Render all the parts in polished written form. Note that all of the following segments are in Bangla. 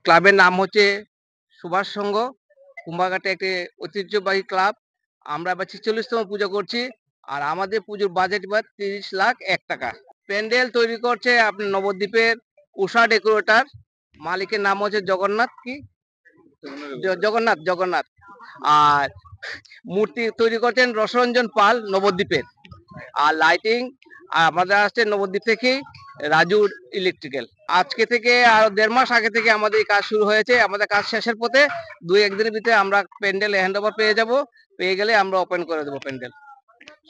ক্লাবের নাম হচ্ছে সুভাষ সংঘ, কুম্বাঘাটে একটি ঐতিহ্যবাহী ক্লাব। আমরা এবার ৪৬তম পুজো করছি। আর আমাদের পুজোর বাজেট এবার ৩০,০০,০০০ টাকা। প্যান্ডেল তৈরি করছে আপনার নবদ্বীপের উষা ডেকোরেটর। মালিকের নাম হচ্ছে জগন্নাথ জগন্নাথ। আর মূর্তি তৈরি করছেন রসরঞ্জন পাল নবদ্বীপের। আর লাইটিং আমাদের আসছে নবদ্বীপ থেকেই রাজুর ইলেকট্রিক্যাল। আজকে থেকে আর ১.৫ মাস আগে থেকে আমাদের কাজ শুরু হয়েছে। আমাদের কাজ শেষের পথে ২-১ দিনের ভিতরে আমরা প্যান্ডেল হ্যান্ড ওভার পেয়ে যাব। পেয়ে গেলে আমরা ওপেন করে দেবো প্যান্ডেল।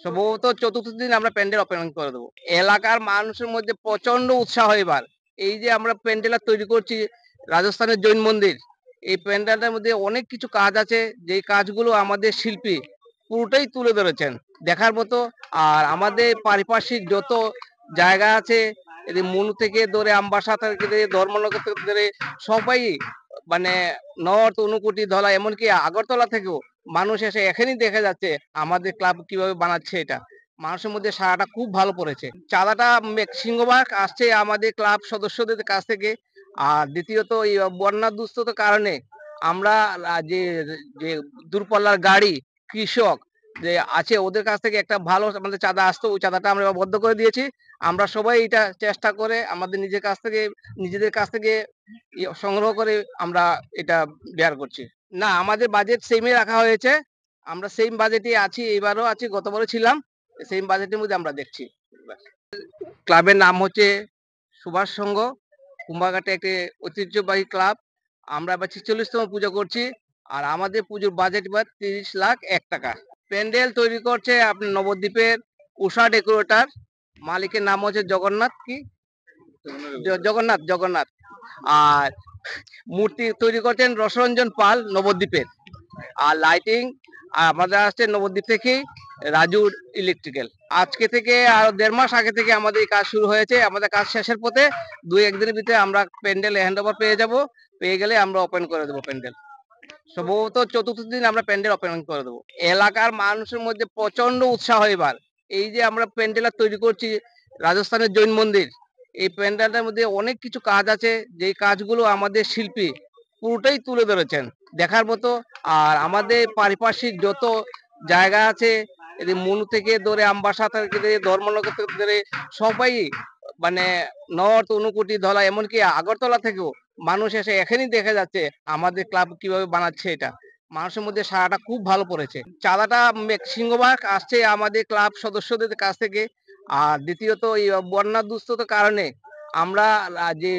সম্ভবত ৪র্থ দিন আমরা প্যান্ডেল ওপেন করে দেবো। এলাকার মানুষের মধ্যে প্রচন্ড উৎসাহ এবার। এই যে আমরা প্যান্ডেল তৈরি করছি রাজস্থানের জৈন মন্দির, এই প্যান্ডেলটার মধ্যে অনেক কিছু কাজ আছে, যেই কাজগুলো আমাদের শিল্পী পুরোটাই তুলে ধরেছেন দেখার মতো। আর আমাদের পারিপার্শ্বিক যত জায়গা আছে, মনু থেকে ধরে আমবাসা থেকে ধর্মনগর থেকে ধরে সবাই মানে নর্থ, ঊনকোটি, ধলা, এমনকি আগরতলা থেকেও মানুষ এসে এখানেই দেখা যাচ্ছে আমাদের ক্লাব কিভাবে বানাচ্ছে। এটা মানুষের মধ্যে সাড়াটা খুব ভালো পড়েছে। চাঁদাটা সিংহভাগ আসছে আমাদের ক্লাব সদস্যদের কাছ থেকে। আর দ্বিতীয়ত এই বন্যা দুস্থতার কারণে আমরা যে যে দূরপাল্লার গাড়ি, কৃষক যে আছে ওদের কাছ থেকে একটা ভালো আমাদের চাঁদা আসতো, ওই চাঁদাটা আমরা বদ্ধ করে দিয়েছি। আমরা সবাই এটা চেষ্টা করে আমাদের নিজেদের কাছ থেকে সংগ্রহ করে আমরা এটা বেয়ার করছি। না, আমাদের বাজেট সেমই রাখা হয়েছে। আমরা সেম বাজেটে আছি, এবারও আছি, গতবারও ছিলাম। সেম বাজেটের মধ্যে আমরা দেখছি। ক্লাবের নাম হচ্ছে সুভাষ সংঘ, কুম্বাঘাটে একটি ঐতিহ্যবাহী ক্লাব। আমরা এবার ৪৬তম পুজো করছি। আর আমাদের পুজোর বাজেট এবার ৩০,০০,০০০ টাকা। প্যান্ডেল তৈরি করছে আপনার নবদ্বীপের উষা ডেকোরেটর। মালিকের নাম হচ্ছে জগন্নাথ। আর মূর্তি তৈরি করছেন রসরঞ্জন পাল নবদ্বীপের। আর লাইটিং আমাদের আসছে নবদ্বীপ থেকেই রাজুর ইলেকট্রিক্যাল। আজকে থেকে আর ১.৫ মাস আগে থেকে আমাদের কাজ শুরু হয়েছে। আমাদের কাজ শেষের পথে ২-১ দিনের ভিতরে আমরা প্যান্ডেল হ্যান্ড ওভার পেয়ে যাব। পেয়ে গেলে আমরা ওপেন করে দেবো প্যান্ডেল। সম্ভবত ৪র্থ দিন আমরা প্যান্ডেল ওপেন করে দেবো। এলাকার মানুষের মধ্যে প্রচন্ড উৎসাহ এবার। এই যে আমরা প্যান্ডেল তৈরি করছি রাজস্থানের জৈন মন্দির, এই প্যান্ডেলটার মধ্যে অনেক কিছু কাজ আছে, যেই কাজগুলো আমাদের শিল্পী পুরোটাই তুলে ধরেছেন দেখার মতো। আর আমাদের পারিপার্শ্বিক যত জায়গা আছে, মনু থেকে ধরে আমবাসা থেকে ধর্মনগর থেকে ধরে সবাই মানে নর্থ, ঊনকোটি, ধলা, এমনকি আগরতলা থেকেও মানুষ এসে এখানেই দেখা যাচ্ছে আমাদের ক্লাব কিভাবে বানাচ্ছে। এটা মানুষের মধ্যে সাড়াটা খুব ভালো পড়েছে। চাঁদাটা সিংহভাগ আসছে আমাদের ক্লাব সদস্যদের কাছ থেকে। আর দ্বিতীয়ত এই বন্যা দুস্থতার কারণে আমরা যে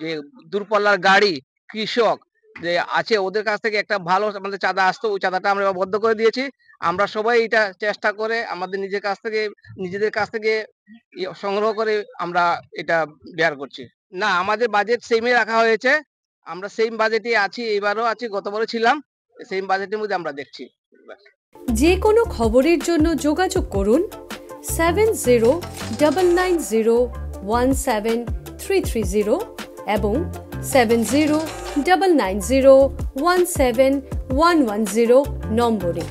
যে দূরপাল্লার গাড়ি, কৃষক যে আছে ওদের কাছ থেকে একটা ভালো আমাদের চাঁদা আসতো, ওই চাঁদাটা আমরা বদ্ধ করে দিয়েছি। আমরা সবাই এটা চেষ্টা করে আমাদের নিজেদের কাছ থেকে সংগ্রহ করে আমরা এটা বেয়ার করছি। না, আমাদের বাজেট সেমই রাখা হয়েছে। আমরা সেম বাজেটে আছি, এবারও আছি, গতবারও ছিলাম। সেম বাজেটের মধ্যে আমরা দেখছি। যে কোনো খবরের জন্য যোগাযোগ করুন 7099017330 এবং 7099017110 নম্বরে।